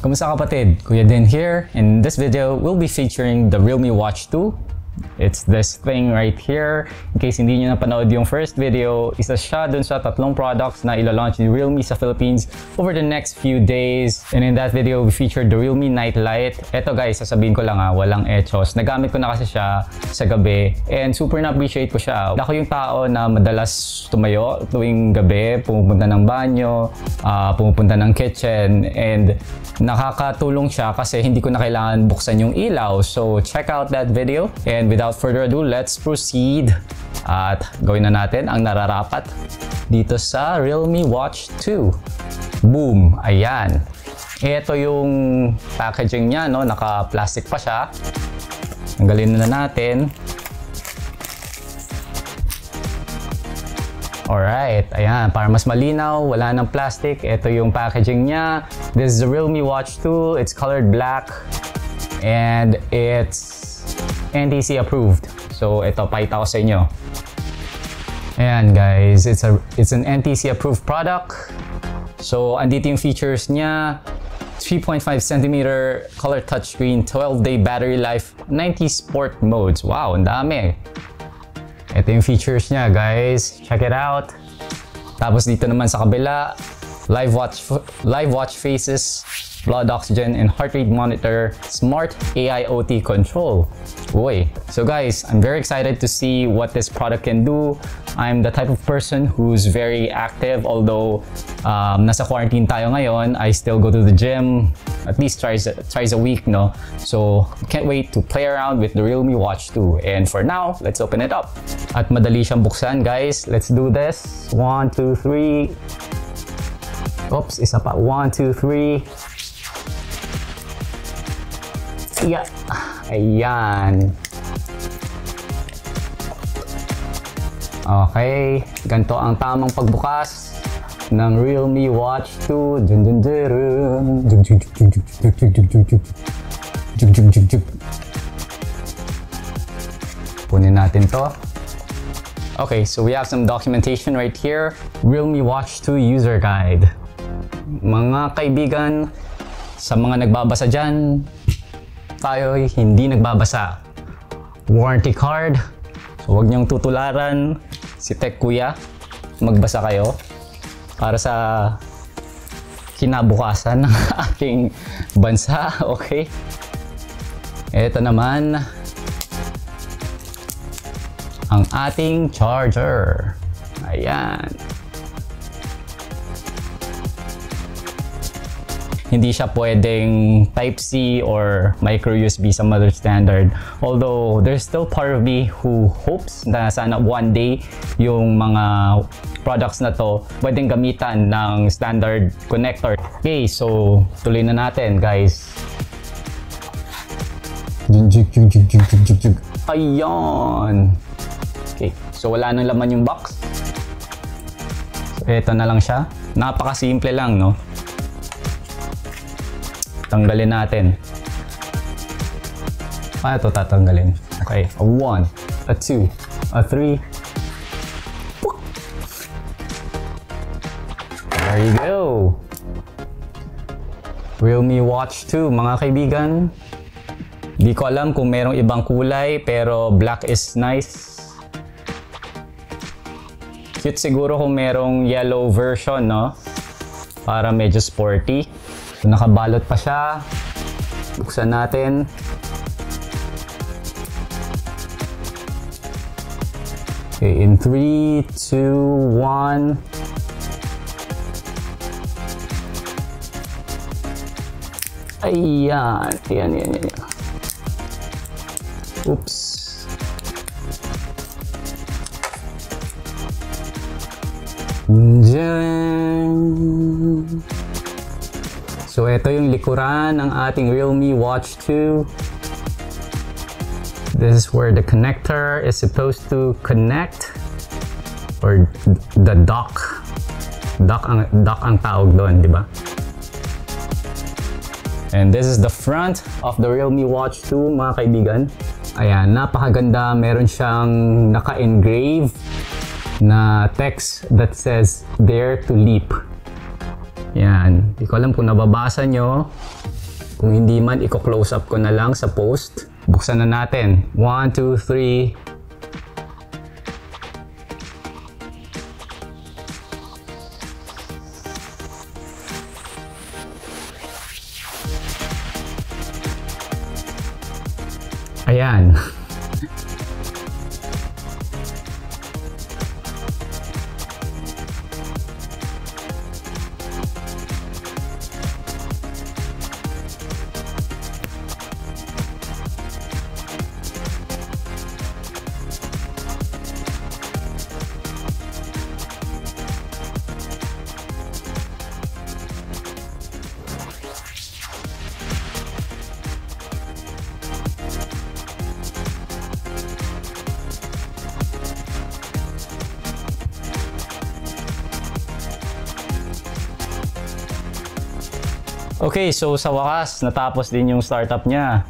Kumusta kapatid? Kuya Din here. In this video, we'll be featuring the Realme Watch 2. It's this thing right here. In case hindi nyo napanood yung first video, isa siya dun sa tatlong products na ila-launch ni Realme sa Philippines over the next few days. And in that video, we featured the Realme Night Light. Eto guys, sasabihin ko lang walang echos. Nagamit ko na kasi siya sa gabi and super na-appreciate ko siya. Ako yung tao na madalas tumayo tuwing gabi, pumupunta ng banyo, pumupunta ng kitchen, and nakakatulong siya kasi hindi ko na kailangan buksan yung ilaw. So check out that video, and without further ado, let's proceed at gawin na natin ang nararapat dito sa Realme Watch 2. Boom! Ayan. Ito yung packaging niya, no? Naka-plastic pa siya. Tanggalin na natin. Alright, ayan, para mas malinaw, wala ng plastic. Ito yung packaging niya. This is the Realme Watch 2. It's colored black and it's NTC approved. So ito, pakita ko sa inyo. Ayan guys, it's an NTC approved product. So andito yung features niya. 3.5 cm color touchscreen, 12-day battery life, 90 sport modes. Wow, ang dami. Ito yung features niya guys, check it out. Tapos dito naman sa kabila, live watch faces, blood oxygen and heart rate monitor, smart AIoT control. Uy. So guys, I'm very excited to see what this product can do. I'm the type of person who's very active, although nasa quarantine tayo ngayon. I still go to the gym at least twice a week, no? So can't wait to play around with the Realme Watch 2. And for now, let's open it up. At madali siyang buksan guys. Let's do this. 1, 2, 3. Oops, isa pa. 1, 2, 3. Yeah. Ayan. Okay, ganito ang tamang pagbukas ng Realme Watch 2. Punin natin to. Okay, so we have some documentation right here. Realme Watch 2 User Guide. Mga kaibigan, sa mga nagbabasa dyan, tayo hindi nagbabasa. Warranty card. So huwag niyong tutularan si Tech Kuya. Magbasa kayo para sa kinabukasan ng ating bansa. Okay? Ito naman ang ating charger. Ayan. Hindi siya pwedeng Type-C or micro USB sa mother standard. Although, there's still part of me who hopes na sana one day yung mga products na to pwedeng gamitan ng standard connector. Okay, so tuloy na natin guys. Ayan! Okay, so wala nang laman yung box. So, ito na lang siya. Napaka-simple lang, no? Tanggalin natin. Paano ito tatanggalin? Okay, a 1, a 2, a 3. There you go. Realme Watch 2, mga kaibigan. Di ko alam kung merong ibang kulay, pero black is nice. Cute siguro kung merong yellow version, no? Para medyo sporty. So, nakabalot pa siya. Buksan natin. Okay, in 3, 2, 1. Ayan. Ayan. Oops. Diyan. So, ito yung likuran ng ating Realme Watch 2. This is where the connector is supposed to connect, or the dock. Dock ang tawag doon, di ba? And this is the front of the Realme Watch 2, mga kaibigan. Ayan, napakaganda. Meron siyang naka-engrave na text that says, "Dare to leap." Yan. Di ko alam kung nababasa nyo. Kung hindi man, i-close up ko na lang sa post. Buksan na natin. 1, 2, 3. Ayan. Okay, so sa wakas, natapos din yung startup niya.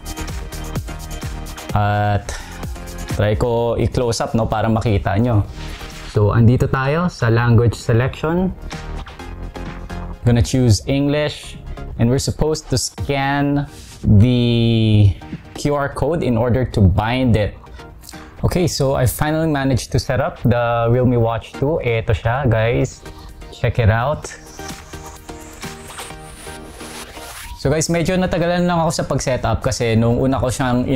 At try ko i-close up, no, para makita nyo. So, andito tayo sa language selection. Gonna choose English. And we're supposed to scan the QR code in order to bind it. Okay, so I finally managed to set up the Realme Watch 2. Ito siya, guys. Check it out. So guys, medyo natagalan lang ako sa pag-setup kasi nung una ko siyang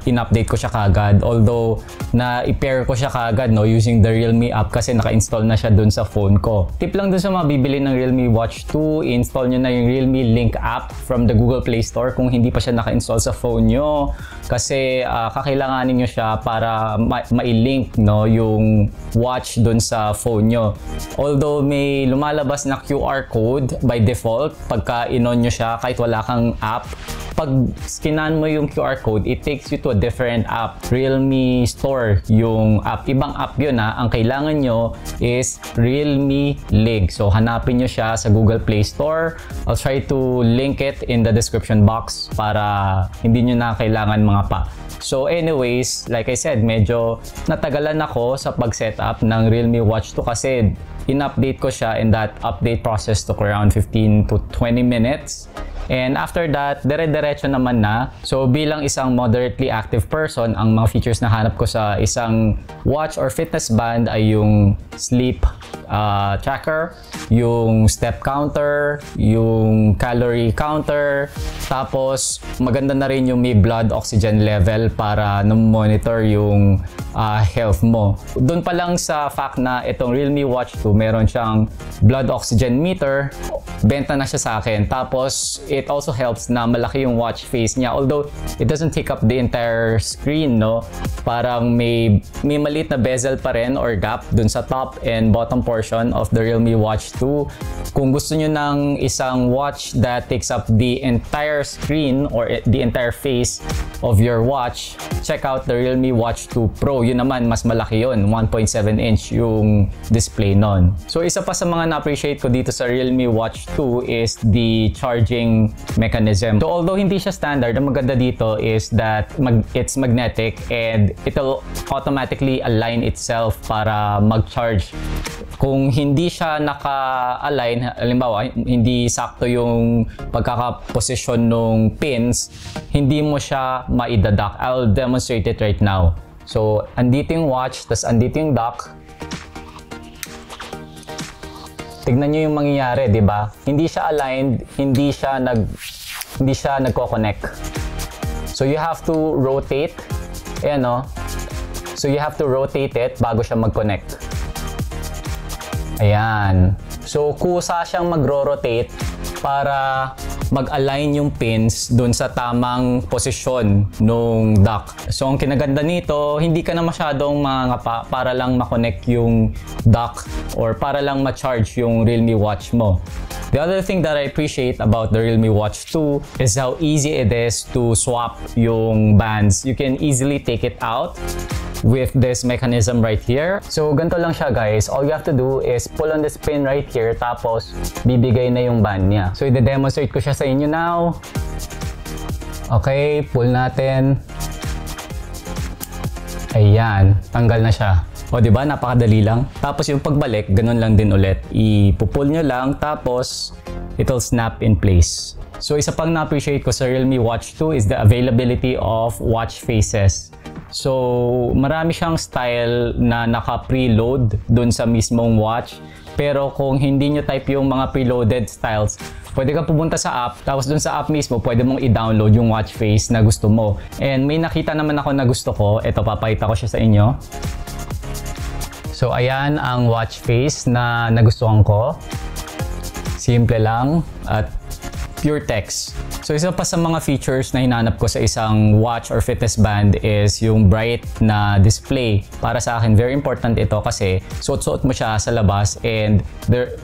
in-update ko siya kagad. Although, na-i-pair ko siya kagad, no, using the Realme app kasi naka-install na siya dun sa phone ko. Tip lang dun sa mga bibili ng Realme Watch 2, i-install nyo na yung Realme Link app from the Google Play Store kung hindi pa siya naka-install sa phone nyo. Kasi kakailanganin nyo siya para ma-link, no, yung watch dun sa phone nyo. Although may lumalabas na QR code by default pagka in-on nyo siya kahit wala kang app, pag skinan mo yung QR code, it takes you to a different app. Realme Store yung app. Ibang app yun ha. Ang kailangan nyo is Realme Link. So hanapin nyo siya sa Google Play Store. I'll try to link it in the description box para hindi nyo na kailangan mga pa. So anyways, like I said, medyo natagalan ako sa pag-setup ng Realme Watch 2 kasi in-update ko siya and that update process took around 15 to 20 minutes. And after that, dire-diretso naman na. So bilang isang moderately active person, ang mga features na hanap ko sa isang watch or fitness band ay yung sleep tracker, yung step counter, yung calorie counter, tapos maganda na rin yung may blood oxygen level para na-monitor yung health mo. Doon pa lang sa fact na itong Realme Watch 2, meron siyang blood oxygen meter, benta na siya sa akin. Tapos it also helps na malaki yung watch face niya. Although it doesn't take up the entire screen, no? Parang may maliit na bezel pa rin or gap dun sa top and bottom portion of the Realme Watch 2. Kung gusto nyo ng isang watch that takes up the entire screen or the entire face of your watch, check out the Realme Watch 2 Pro. Yun naman, mas malaki yun. 1.7 inch yung display nun. So isa pa sa mga na-appreciate ko dito sa Realme Watch 2 is the charging mechanism. So although hindi siya standard, ang maganda dito is that it's magnetic and it'll automatically align itself para mag-charge. Kung hindi siya naka-align, halimbawa, hindi sakto yung pagkakaposisyon ng pins, hindi mo siya maidadock. I'll demonstrate it right now. So, andito yung watch, tas andito yung dock. Tignan nyo yung mangyayari, di ba? Hindi siya aligned, hindi siya nagko-connect. So you have to rotate. Ayan, no? So you have to rotate it bago siya mag-connect. Ayan. So kusa siyang magro-rotate para mag-align yung pins dun sa tamang posisyon nung dock. So ang kinaganda nito, hindi ka na masyadong mangapa para lang ma-connect yung dock or para lang ma-charge yung Realme Watch mo. The other thing that I appreciate about the Realme Watch 2 is how easy it is to swap yung bands. You can easily take it out with this mechanism right here. So ganito lang siya, guys. All you have to do is pull on this pin right here, tapos bibigay na yung band niya. So i-demonstrate ko siya sa inyo now. Okay, pull natin. Ayan, tanggal na siya. O diba, napakadali lang. Tapos yung pagbalik, ganun lang din ulit. Ipupull nyo lang, tapos it'll snap in place. So isa pang na-appreciate ko sa Realme Watch 2 is the availability of watch faces. So marami siyang style na naka-preload dun sa mismong watch. Pero kung hindi nyo type yung mga preloaded styles, pwede ka pumunta sa app, tapos dun sa app mismo, pwede mong i-download yung watch face na gusto mo. And may nakita naman ako na gusto ko. Ito, papakita ko siya sa inyo. So ayan ang watch face na nagustuhan ko. Simple lang at pure text. So isa pa sa mga features na hinanap ko sa isang watch or fitness band is yung bright na display. Para sa akin, very important ito kasi suot-suot mo siya sa labas and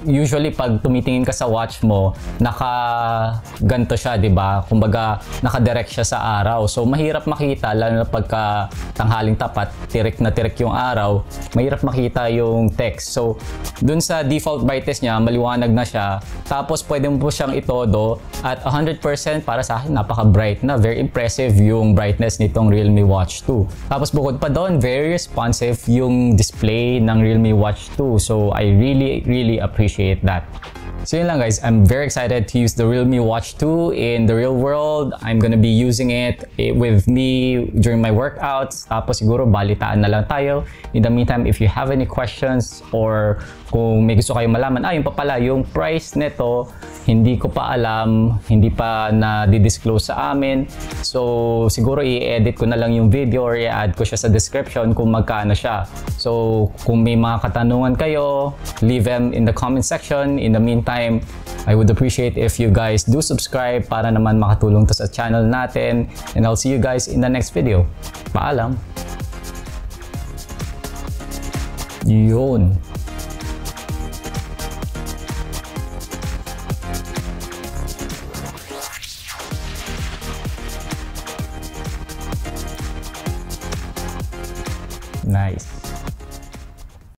usually pag tumitingin ka sa watch mo, naka-ganto siya, di ba? Kumbaga, naka-direct siya sa araw. So mahirap makita, lalo na pagka tanghaling tapat, tirik na tirik yung araw, mahirap makita yung text. So dun sa default brightness niya, maliwanag na siya. Tapos pwede mo po siyang itodo at 100%. Para sa akin, napaka-bright na. Very impressive yung brightness nitong Realme Watch 2. Tapos bukod pa doon, very responsive yung display ng Realme Watch 2. So I really appreciate that. So yun lang guys, I'm very excited to use the Realme Watch 2 in the real world. I'm gonna be using it with me during my workouts. Tapos siguro balitaan na lang tayo. In the meantime, if you have any questions or kung may gusto kayong malaman, yun pa pala, yung price nito, hindi ko pa alam, hindi pa na-disclose sa amin. So siguro i-edit ko na lang yung video or i-add ko siya sa description kung magkano siya. So kung may mga katanungan kayo, leave them in the comment section. In the meantime, I would appreciate if you guys do subscribe para naman makatulong to sa channel natin. And I'll see you guys in the next video. Paalam! Yun! Nice.